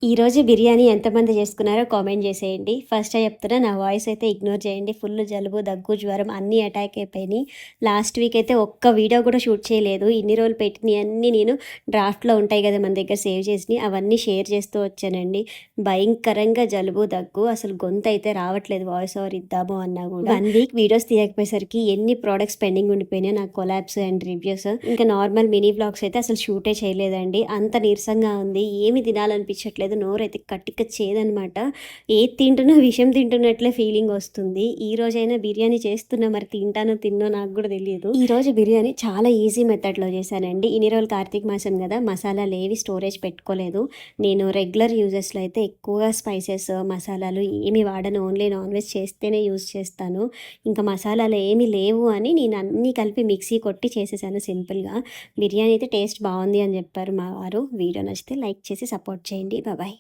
ఈరోజు బిర్యానీ ఎంతమంది చేసుకున్నారో కామెంట్ చేసేయండి. ఫస్టే చెప్తున్నా నా వాయిస్ అయితే ఇగ్నోర్ చేయండి. ఫుల్ జలుబు, దగ్గు, జ్వరం అన్నీ అటాక్ అయిపోయినాయి. లాస్ట్ వీక్ అయితే ఒక్క వీడియో కూడా షూట్ చేయలేదు. ఇన్ని రోజులు పెట్టినయన్నీ నేను డ్రాఫ్ట్‌లో ఉంటాయి కదా మన దగ్గర సేవ్ చేసినయి అవన్నీ షేర్ చేస్తూ వచ్చానండి. భయంకరంగా జలుబు, దగ్గు అసలు గొంతయితే రావట్లేదు వాయిస్ ఓవర్ ఇద్దాము అన్నా కూడా. 1 వీక్ వీడియోస్ తీయకపోయేసరికి ఎన్ని ప్రొడక్ట్స్ పెండింగ్ ఉండిపోయినాయో నాకు కొలాబ్స్ అండ్ రివ్యూస్. ఇంకా నార్మల్ మినీ వ్లాగ్స్ అయితే అసలు షూటే చేయలేదండి. అంత నీరసంగా ఉంది. ఏమి తినాలనిపించట్లేదు. నోరైతే కట్టిక చేదనమాట. ఏది తింటున్నా విషం తింటున్నట్లే ఫీలింగ్ వస్తుంది. ఈ రోజైనా బిర్యానీ చేస్తున్నా మరి తింటానో తిన్నో నాకు కూడా తెలియదు. ఈరోజు బిర్యానీ చాలా ఈజీ మెథడ్‌లో చేశానండి. ఇన్ని రోజులు కార్తీక మాసం కదా మసాలాలేవి స్టోరేజ్ పెట్టుకోలేదు. నేను రెగ్యులర్ యూజెస్‌లో అయితే ఎక్కువగా స్పైసెస్, మసాలాలు ఏమి వాడను. ఓన్లీ నాన్ వెజ్ చేస్తేనే యూజ్ చేస్తాను. ఇంకా మసాలాలు ఏమి లేవు అని నేను అన్నీ కలిపి మిక్సీ కొట్టి చేసేసాను సింపుల్‌గా. బిర్యానీ అయితే టేస్ట్ బావుంది అని చెప్పారు మా వారు. వీడియో నచ్చితే లైక్ చేసి సపోర్ట్ చేయండి. బాయ్.